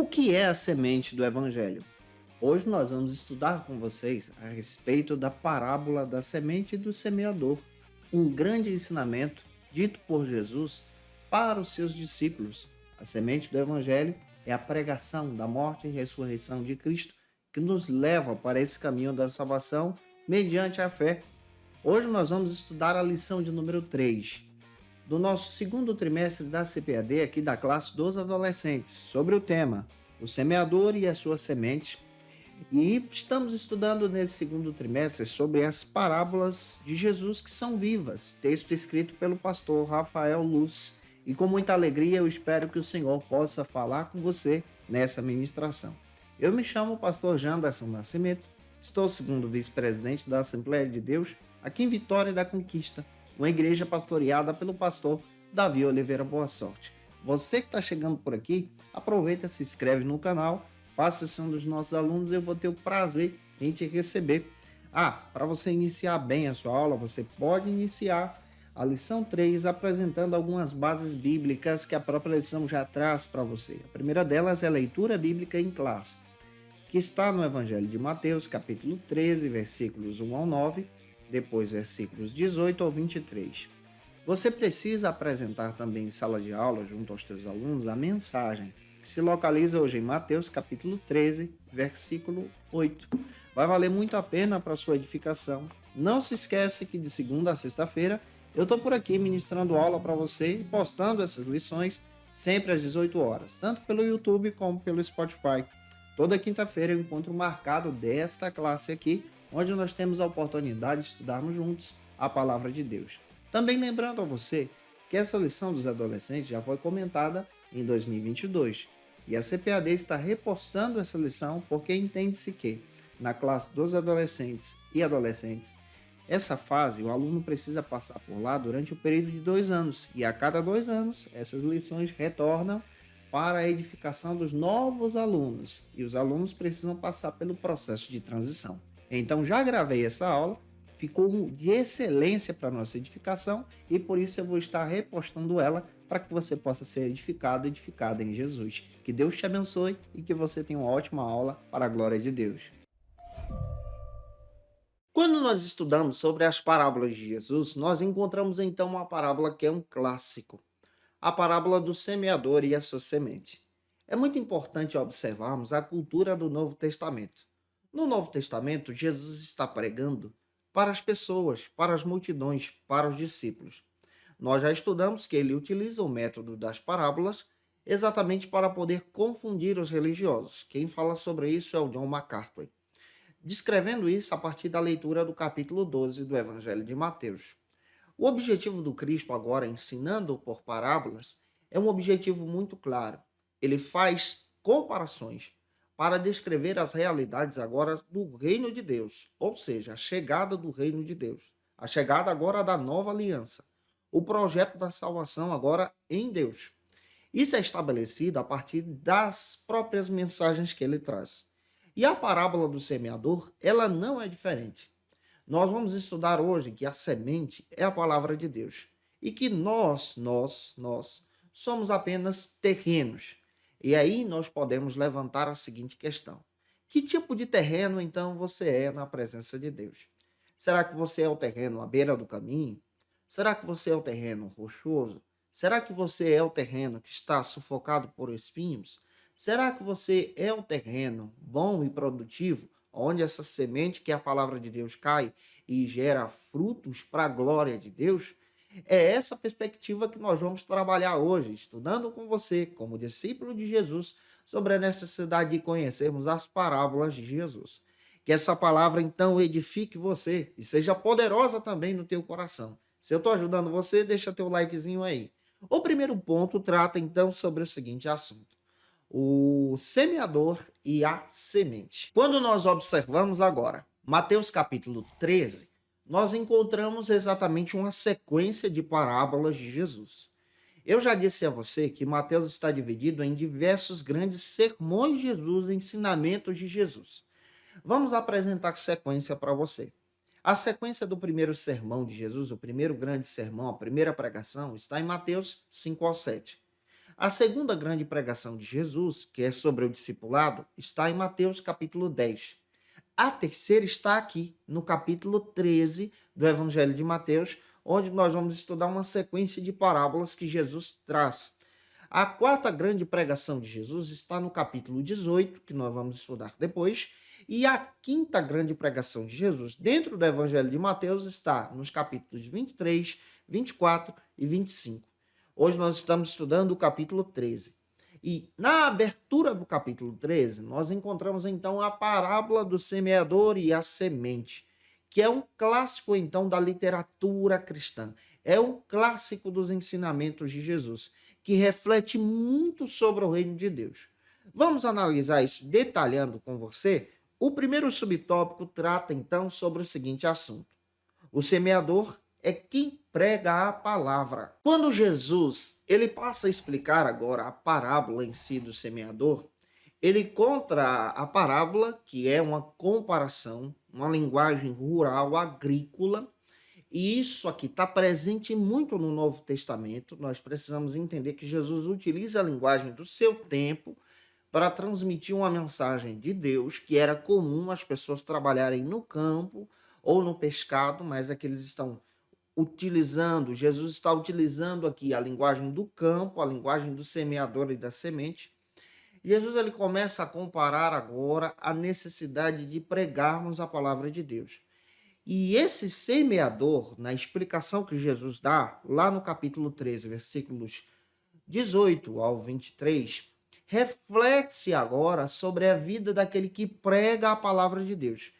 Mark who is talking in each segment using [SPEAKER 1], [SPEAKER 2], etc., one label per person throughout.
[SPEAKER 1] O que é a semente do Evangelho? Hoje nós vamos estudar com vocês a respeito da parábola da semente e do semeador, um grande ensinamento dito por Jesus para os seus discípulos. A semente do Evangelho é a pregação da morte e ressurreição de Cristo que nos leva para esse caminho da salvação mediante a fé. Hoje nós vamos estudar a lição de número 3 do nosso segundo trimestre da CPAD, aqui da classe dos adolescentes, sobre o tema O Semeador e a Sua Semente. E estamos estudando nesse segundo trimestre sobre as parábolas de Jesus que são vivas, texto escrito pelo pastor Rafael Luz. E com muita alegria eu espero que o Senhor possa falar com você nessa ministração. Eu me chamo pastor Janderson Nascimento, estou segundo vice-presidente da Assembleia de Deus, aqui em Vitória da Conquista, uma igreja pastoreada pelo pastor Davi Oliveira Boa Sorte. Você que está chegando por aqui, aproveita, se inscreve no canal, faça ser um dos nossos alunos, eu vou ter o prazer em te receber. Para você iniciar bem a sua aula, você pode iniciar a lição 3 apresentando algumas bases bíblicas que a própria lição já traz para você. A primeira delas é a leitura bíblica em classe, que está no Evangelho de Mateus, capítulo 13, versículos 1 ao 9, depois versículos 18 ao 23. Você precisa apresentar também em sala de aula, junto aos teus alunos, a mensagem, que se localiza hoje em Mateus, capítulo 13, versículo 8. Vai valer muito a pena para a sua edificação. Não se esquece que de segunda a sexta-feira eu estou por aqui ministrando aula para você e postando essas lições sempre às 18 horas, tanto pelo YouTube como pelo Spotify. Toda quinta-feira eu encontro marcado desta classe aqui, onde nós temos a oportunidade de estudarmos juntos a palavra de Deus. Também lembrando a você que essa lição dos adolescentes já foi comentada em 2022 e a CPAD está repostando essa lição porque entende-se que, na classe dos adolescentes e adolescentes, essa fase o aluno precisa passar por lá durante o período de 2 anos e a cada 2 anos essas lições retornam para a edificação dos novos alunos e os alunos precisam passar pelo processo de transição. Então já gravei essa aula, ficou de excelência para a nossa edificação e por isso eu vou estar repostando ela para que você possa ser edificado e edificada em Jesus. Que Deus te abençoe e que você tenha uma ótima aula para a glória de Deus. Quando nós estudamos sobre as parábolas de Jesus, nós encontramos então uma parábola que é um clássico, a parábola do semeador e a sua semente. É muito importante observarmos a cultura do Novo Testamento. No Novo Testamento, Jesus está pregando para as pessoas, para as multidões, para os discípulos. Nós já estudamos que ele utiliza o método das parábolas exatamente para poder confundir os religiosos. Quem fala sobre isso é o John MacArthur, descrevendo isso a partir da leitura do capítulo 12 do Evangelho de Mateus. O objetivo do Cristo agora, ensinando por parábolas, é um objetivo muito claro. Ele faz comparações para descrever as realidades agora do reino de Deus, ou seja, a chegada do reino de Deus, a chegada agora da nova aliança, o projeto da salvação agora em Deus. Isso é estabelecido a partir das próprias mensagens que ele traz. E a parábola do semeador, ela não é diferente. Nós vamos estudar hoje que a semente é a palavra de Deus e que nós somos apenas terrenos. E aí nós podemos levantar a seguinte questão: que tipo de terreno então você é na presença de Deus? Será que você é o terreno à beira do caminho? Será que você é o terreno rochoso? Será que você é o terreno que está sufocado por espinhos? Será que você é o terreno bom e produtivo, onde essa semente que é a palavra de Deus cai e gera frutos para a glória de Deus? É essa perspectiva que nós vamos trabalhar hoje, estudando com você, como discípulo de Jesus, sobre a necessidade de conhecermos as parábolas de Jesus. Que essa palavra então edifique você e seja poderosa também no teu coração. Se eu estou ajudando você, deixa teu likezinho aí. O primeiro ponto trata então sobre o seguinte assunto: o semeador e a semente. Quando nós observamos agora Mateus capítulo 13, nós encontramos exatamente uma sequência de parábolas de Jesus. Eu já disse a você que Mateus está dividido em diversos grandes sermões de Jesus, ensinamentos de Jesus. Vamos apresentar sequência para você. A sequência do primeiro sermão de Jesus, o primeiro grande sermão, a primeira pregação, está em Mateus 5 ao 7. A segunda grande pregação de Jesus, que é sobre o discipulado, está em Mateus capítulo 10. A terceira está aqui, no capítulo 13 do Evangelho de Mateus, onde nós vamos estudar uma sequência de parábolas que Jesus traz. A quarta grande pregação de Jesus está no capítulo 18, que nós vamos estudar depois, e a quinta grande pregação de Jesus, dentro do Evangelho de Mateus, está nos capítulos 23, 24 e 25. Hoje nós estamos estudando o capítulo 13. E na abertura do capítulo 13, nós encontramos então a parábola do semeador e a semente, que é um clássico então da literatura cristã. É um clássico dos ensinamentos de Jesus, que reflete muito sobre o reino de Deus. Vamos analisar isso detalhando com você. O primeiro subtópico trata então sobre o seguinte assunto: o semeador é quem prega a palavra. Quando Jesus ele passa a explicar agora a parábola em si do semeador, ele conta a parábola, que é uma comparação, uma linguagem rural, agrícola, e isso aqui está presente muito no Novo Testamento. Nós precisamos entender que Jesus utiliza a linguagem do seu tempo para transmitir uma mensagem de Deus, que era comum as pessoas trabalharem no campo ou no pescado, mas aqui eles estão utilizando, Jesus está utilizando aqui a linguagem do campo, a linguagem do semeador e da semente. Jesus ele começa a comparar agora a necessidade de pregarmos a palavra de Deus. E esse semeador, na explicação que Jesus dá, lá no capítulo 13, versículos 18 ao 23, reflete-se agora sobre a vida daquele que prega a palavra de Deus.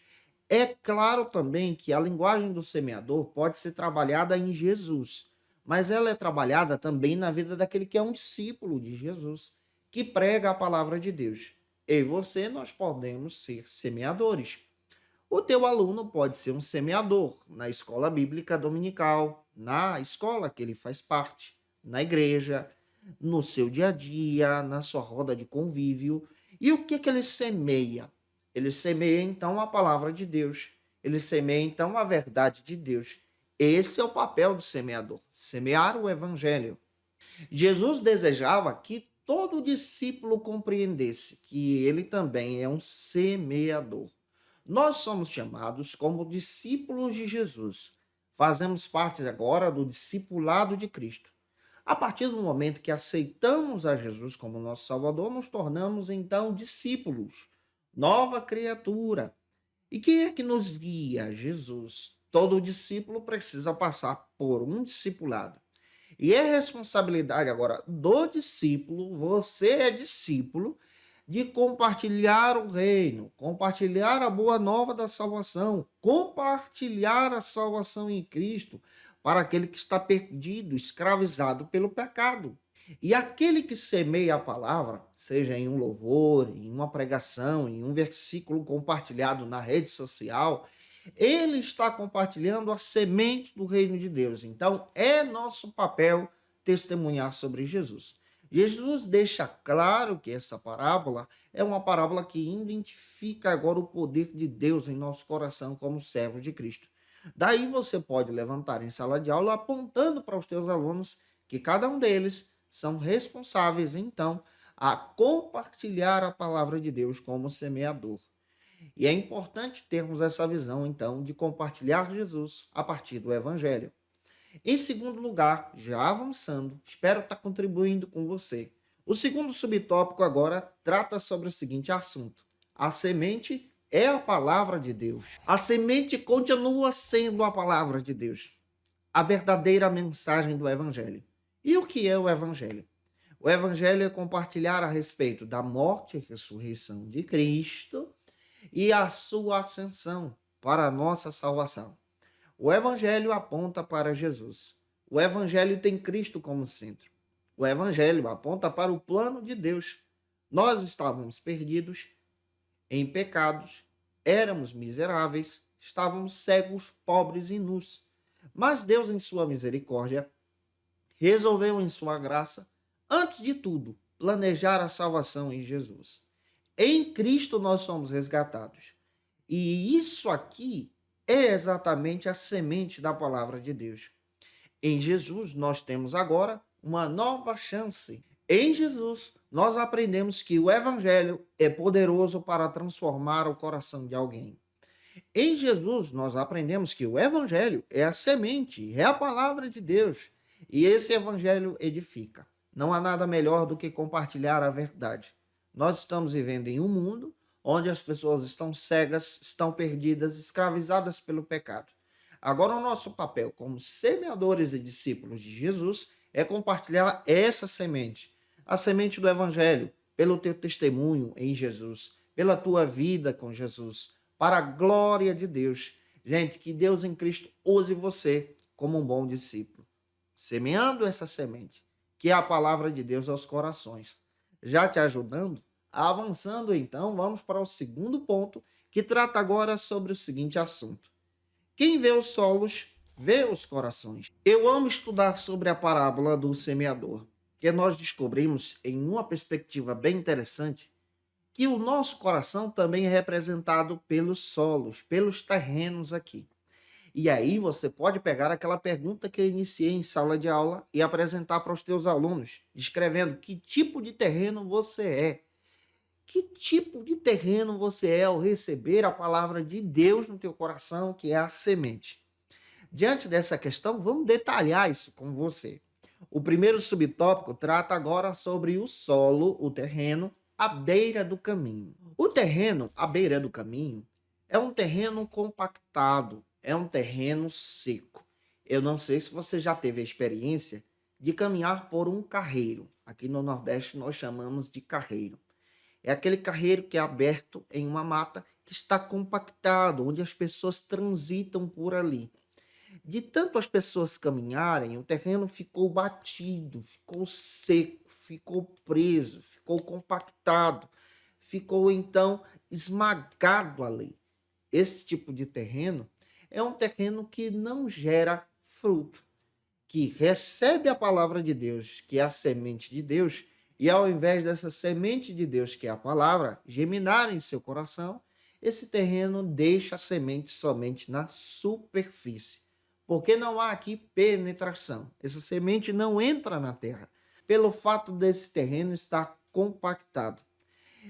[SPEAKER 1] É claro também que a linguagem do semeador pode ser trabalhada em Jesus, mas ela é trabalhada também na vida daquele que é um discípulo de Jesus, que prega a palavra de Deus. Eu e você, nós podemos ser semeadores. O teu aluno pode ser um semeador na escola bíblica dominical, na escola que ele faz parte, na igreja, no seu dia a dia, na sua roda de convívio. E o que que ele semeia? Ele semeia então a palavra de Deus. Ele semeia então a verdade de Deus. Esse é o papel do semeador, semear o evangelho. Jesus desejava que todo discípulo compreendesse que ele também é um semeador. Nós somos chamados como discípulos de Jesus. Fazemos parte agora do discipulado de Cristo. A partir do momento que aceitamos a Jesus como nosso Salvador, nos tornamos então discípulos, nova criatura. E quem é que nos guia? Jesus. Todo discípulo precisa passar por um discipulado. E é responsabilidade agora do discípulo, você é discípulo, de compartilhar o reino, compartilhar a boa nova da salvação, compartilhar a salvação em Cristo para aquele que está perdido, escravizado pelo pecado. E aquele que semeia a palavra, seja em um louvor, em uma pregação, em um versículo compartilhado na rede social, ele está compartilhando a semente do reino de Deus. Então, é nosso papel testemunhar sobre Jesus. Jesus deixa claro que essa parábola é uma parábola que identifica agora o poder de Deus em nosso coração como servo de Cristo. Daí você pode levantar em sala de aula apontando para os teus alunos que cada um deles são responsáveis, então, a compartilhar a palavra de Deus como semeador. E é importante termos essa visão, então, de compartilhar Jesus a partir do Evangelho. Em segundo lugar, já avançando, espero estar contribuindo com você. O segundo subtópico agora trata sobre o seguinte assunto: a semente é a palavra de Deus. A semente continua sendo a palavra de Deus, a verdadeira mensagem do Evangelho. E o que é o Evangelho? O Evangelho é compartilhar a respeito da morte e ressurreição de Cristo e a sua ascensão para a nossa salvação. O Evangelho aponta para Jesus. O Evangelho tem Cristo como centro. O Evangelho aponta para o plano de Deus. Nós estávamos perdidos em pecados, éramos miseráveis, estávamos cegos, pobres e nus. Mas Deus, em sua misericórdia, resolveu, em sua graça, antes de tudo, planejar a salvação em Jesus. Em Cristo nós somos resgatados. E isso aqui é exatamente a semente da palavra de Deus. Em Jesus nós temos agora uma nova chance. Em Jesus, nós aprendemos que o Evangelho é poderoso para transformar o coração de alguém. Em Jesus, nós aprendemos que o Evangelho é a semente, é a palavra de Deus. E esse Evangelho edifica. Não há nada melhor do que compartilhar a verdade. Nós estamos vivendo em um mundo onde as pessoas estão cegas, estão perdidas, escravizadas pelo pecado. Agora, o nosso papel como semeadores e discípulos de Jesus é compartilhar essa semente, a semente do Evangelho, pelo teu testemunho em Jesus, pela tua vida com Jesus, para a glória de Deus. Gente, que Deus em Cristo use você como um bom discípulo, semeando essa semente, que é a palavra de Deus aos corações, já te ajudando. Avançando então, vamos para o segundo ponto, que trata agora sobre o seguinte assunto: quem vê os solos, vê os corações. Eu amo estudar sobre a parábola do semeador, que nós descobrimos em uma perspectiva bem interessante que o nosso coração também é representado pelos solos, pelos terrenos aqui. E aí você pode pegar aquela pergunta que eu iniciei em sala de aula e apresentar para os teus alunos, descrevendo que tipo de terreno você é. Que tipo de terreno você é ao receber a palavra de Deus no teu coração, que é a semente? Diante dessa questão, vamos detalhar isso com você. O primeiro subtópico trata agora sobre o solo, o terreno, à beira do caminho. O terreno à beira do caminho é um terreno compactado, é um terreno seco. Eu não sei se você já teve a experiência de caminhar por um carreiro. Aqui no Nordeste nós chamamos de carreiro. É aquele carreiro que é aberto em uma mata que está compactado, onde as pessoas transitam por ali. De tanto as pessoas caminharem, o terreno ficou batido, ficou seco, ficou preso, ficou compactado, ficou então esmagado ali. Esse tipo de terreno é um terreno que não gera fruto, que recebe a palavra de Deus, que é a semente de Deus, e ao invés dessa semente de Deus, que é a palavra, germinar em seu coração, esse terreno deixa a semente somente na superfície, porque não há aqui penetração. Essa semente não entra na terra, pelo fato desse terreno estar compactado.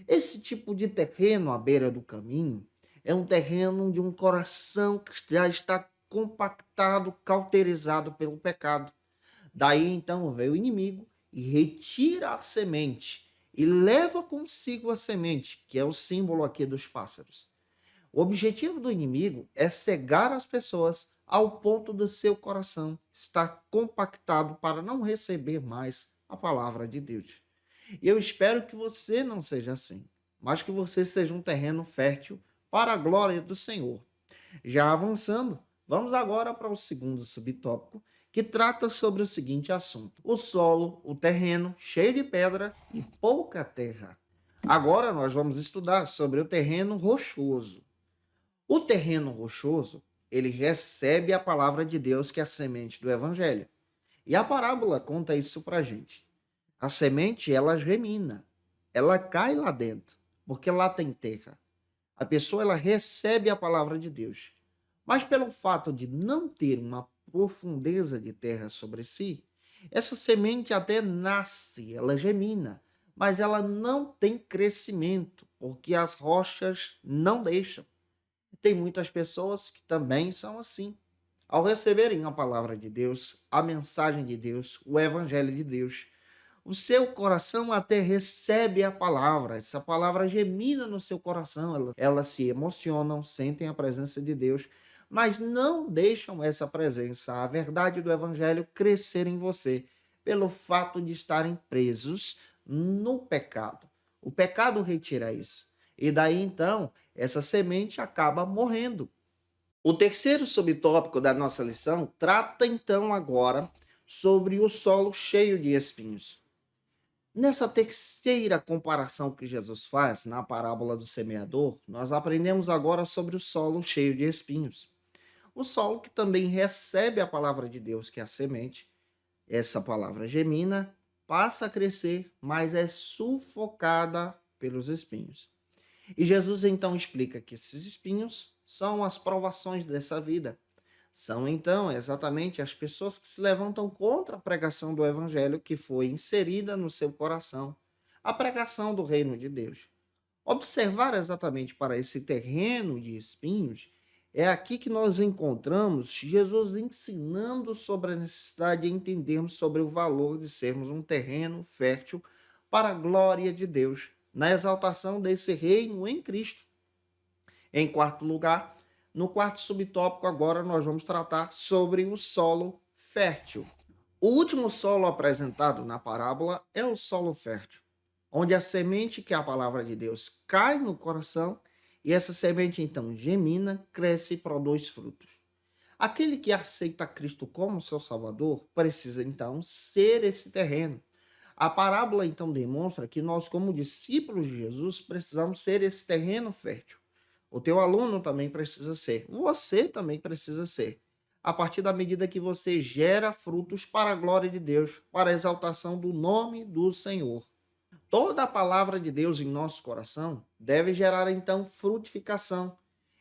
[SPEAKER 1] Esse tipo de terreno à beira do caminho é um terreno de um coração que já está compactado, cauterizado pelo pecado. Daí então vem o inimigo e retira a semente e leva consigo a semente, que é o símbolo aqui dos pássaros. O objetivo do inimigo é cegar as pessoas ao ponto do seu coração estar compactado para não receber mais a palavra de Deus. E eu espero que você não seja assim, mas que você seja um terreno fértil para a glória do Senhor. Já avançando, vamos agora para o segundo subtópico, que trata sobre o seguinte assunto: o solo, o terreno cheio de pedra e pouca terra. Agora nós vamos estudar sobre o terreno rochoso. O terreno rochoso, ele recebe a palavra de Deus, que é a semente do evangelho. E a parábola conta isso para a gente. A semente, ela germina, ela cai lá dentro, porque lá tem terra. A pessoa, ela recebe a palavra de Deus. Mas pelo fato de não ter uma profundeza de terra sobre si, essa semente até nasce, ela germina, mas ela não tem crescimento, porque as rochas não deixam. Tem muitas pessoas que também são assim. Ao receberem a palavra de Deus, a mensagem de Deus, o evangelho de Deus, o seu coração até recebe a palavra, essa palavra gemina no seu coração, elas se emocionam, sentem a presença de Deus, mas não deixam essa presença, a verdade do evangelho, crescer em você, pelo fato de estarem presos no pecado. O pecado retira isso. E daí então, essa semente acaba morrendo. O terceiro subtópico da nossa lição trata então agora sobre o solo cheio de espinhos. Nessa terceira comparação que Jesus faz na parábola do semeador, nós aprendemos agora sobre o solo cheio de espinhos. O solo que também recebe a palavra de Deus, que é a semente. Essa palavra gemina, passa a crescer, mas é sufocada pelos espinhos. E Jesus então explica que esses espinhos são as provações dessa vida. São então exatamente as pessoas que se levantam contra a pregação do evangelho que foi inserida no seu coração, a pregação do reino de Deus. Observar exatamente para esse terreno de espinhos, é aqui que nós encontramos Jesus ensinando sobre a necessidade de entendermos sobre o valor de sermos um terreno fértil para a glória de Deus, na exaltação desse reino em Cristo. Em quarto lugar, no quarto subtópico, agora nós vamos tratar sobre o solo fértil. O último solo apresentado na parábola é o solo fértil, onde a semente, que é a palavra de Deus, cai no coração e essa semente então gemina, cresce e produz frutos. Aquele que aceita Cristo como seu Salvador precisa então ser esse terreno. A parábola então demonstra que nós, como discípulos de Jesus, precisamos ser esse terreno fértil. O teu aluno também precisa ser. Você também precisa ser. A partir da medida que você gera frutos para a glória de Deus, para a exaltação do nome do Senhor. Toda a palavra de Deus em nosso coração deve gerar então frutificação.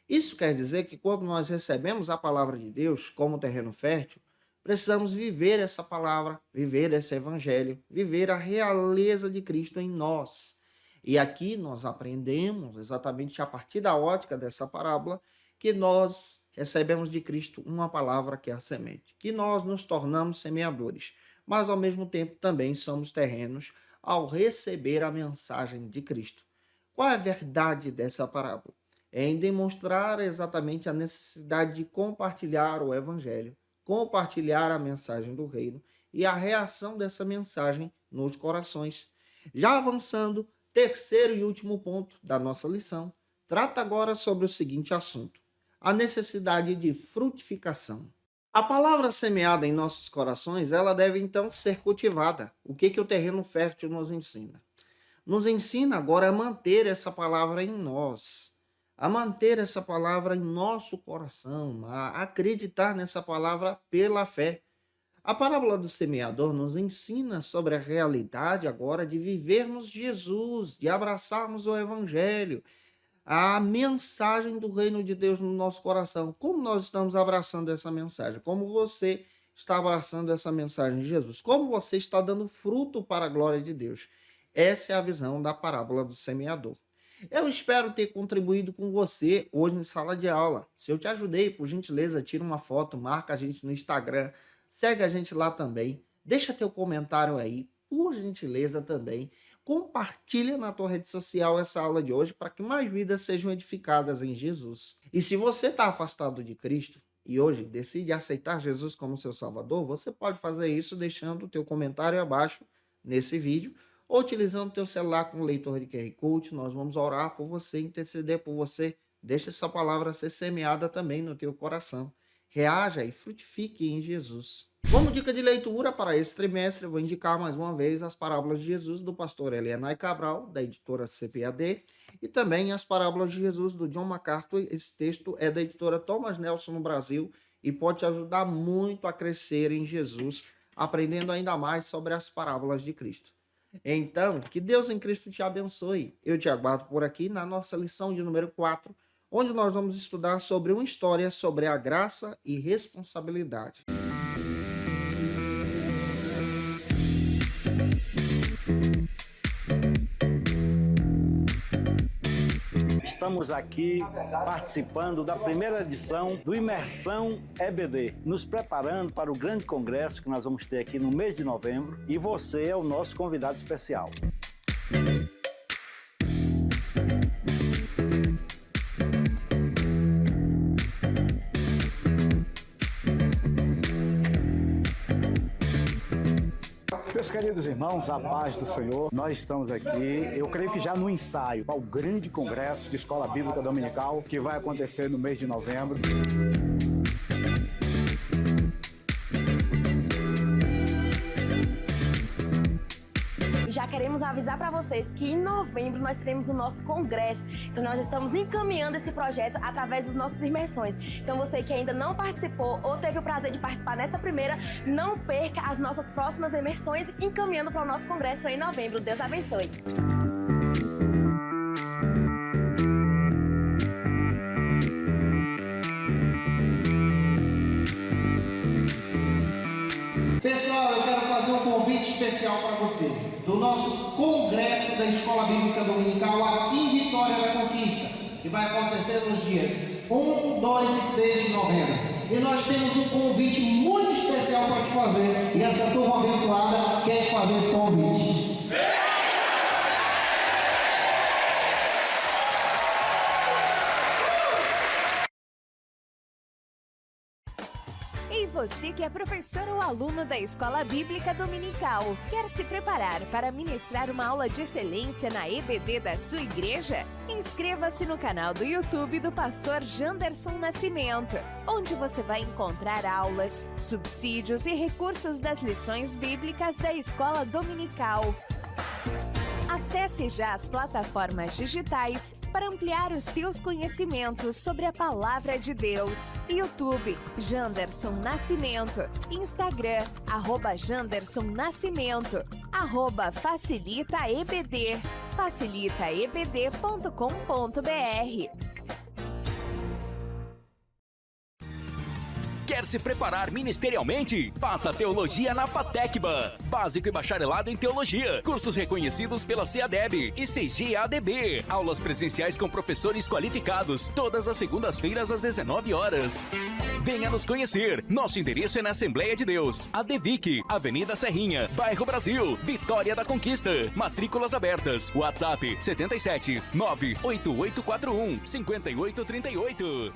[SPEAKER 1] Isso quer dizer que quando nós recebemos a palavra de Deus como terreno fértil, precisamos viver essa palavra, viver esse evangelho, viver a realeza de Cristo em nós. E aqui nós aprendemos, exatamente a partir da ótica dessa parábola, que nós recebemos de Cristo uma palavra que é a semente, que nós nos tornamos semeadores, mas ao mesmo tempo também somos terrenos ao receber a mensagem de Cristo. Qual é a verdade dessa parábola? É em demonstrar exatamente a necessidade de compartilhar o evangelho, compartilhar a mensagem do reino e a reação dessa mensagem nos corações. Já avançando, terceiro e último ponto da nossa lição, trata agora sobre o seguinte assunto: a necessidade de frutificação. A palavra semeada em nossos corações, ela deve então ser cultivada. O que o terreno fértil nos ensina? Nos ensina agora a manter essa palavra em nós, a manter essa palavra em nosso coração, a acreditar nessa palavra pela fé. A parábola do semeador nos ensina sobre a realidade agora de vivermos Jesus, de abraçarmos o evangelho, a mensagem do reino de Deus no nosso coração. Como nós estamos abraçando essa mensagem? Como você está abraçando essa mensagem de Jesus? Como você está dando fruto para a glória de Deus? Essa é a visão da parábola do semeador. Eu espero ter contribuído com você hoje em sala de aula. Se eu te ajudei, por gentileza, tira uma foto, marca a gente no Instagram, segue a gente lá também, deixa teu comentário aí, por gentileza também. Compartilha na tua rede social essa aula de hoje para que mais vidas sejam edificadas em Jesus. E se você está afastado de Cristo e hoje decide aceitar Jesus como seu Salvador, você pode fazer isso deixando o teu comentário abaixo nesse vídeo ou utilizando o teu celular com leitor de QR Code. Nós vamos orar por você, interceder por você. Deixa essa palavra ser semeada também no teu coração. Reaja e frutifique em Jesus. Como dica de leitura para esse trimestre, eu vou indicar mais uma vez as parábolas de Jesus do pastor Elianai Cabral, da editora CPAD, e também as parábolas de Jesus do John MacArthur. Esse texto é da editora Thomas Nelson no Brasil e pode te ajudar muito a crescer em Jesus, aprendendo ainda mais sobre as parábolas de Cristo. Então, que Deus em Cristo te abençoe. Eu te aguardo por aqui na nossa lição de número 4, onde nós vamos estudar sobre uma história sobre a graça e responsabilidade.
[SPEAKER 2] Estamos aqui participando da primeira edição do Imersão EBD, nos preparando para o grande congresso que nós vamos ter aqui no mês de novembro, e você é o nosso convidado especial.
[SPEAKER 3] Meus queridos irmãos, a paz do Senhor, nós estamos aqui, eu creio que já no ensaio, ao grande congresso de Escola Bíblica Dominical, que vai acontecer no mês de novembro.
[SPEAKER 4] Já queremos avisar para vocês que em novembro nós teremos o nosso congresso. Então nós estamos encaminhando esse projeto através das nossas imersões. Então você que ainda não participou ou teve o prazer de participar nessa primeira, não perca as nossas próximas imersões encaminhando para o nosso congresso em novembro. Deus abençoe.
[SPEAKER 5] especial para você, do nosso congresso da Escola Bíblica Dominical aqui em Vitória da Conquista, que vai acontecer nos dias 1, 2 e 3 de novembro. E nós temos um convite muito especial para te fazer, e essa turma abençoada quer te fazer esse convite.
[SPEAKER 6] E você que é professor ou aluno da Escola Bíblica Dominical, quer se preparar para ministrar uma aula de excelência na EBD da sua igreja? Inscreva-se no canal do YouTube do pastor Janderson Nascimento, onde você vai encontrar aulas, subsídios e recursos das lições bíblicas da Escola Dominical. Acesse já as plataformas digitais para ampliar os teus conhecimentos sobre a Palavra de Deus. YouTube, Janderson Nascimento. Instagram, @Janderson Nascimento. @FacilitaEBD. facilitaebd.com.br.
[SPEAKER 7] Quer se preparar ministerialmente? Faça Teologia na FATECBA. Básico e bacharelado em Teologia. Cursos reconhecidos pela CEADEB e CGADB. Aulas presenciais com professores qualificados. Todas as segundas-feiras às 19 horas. Venha nos conhecer. Nosso endereço é na Assembleia de Deus. ADVIC, Avenida Serrinha, Bairro Brasil, Vitória da Conquista. Matrículas abertas. WhatsApp 77 98841 5838.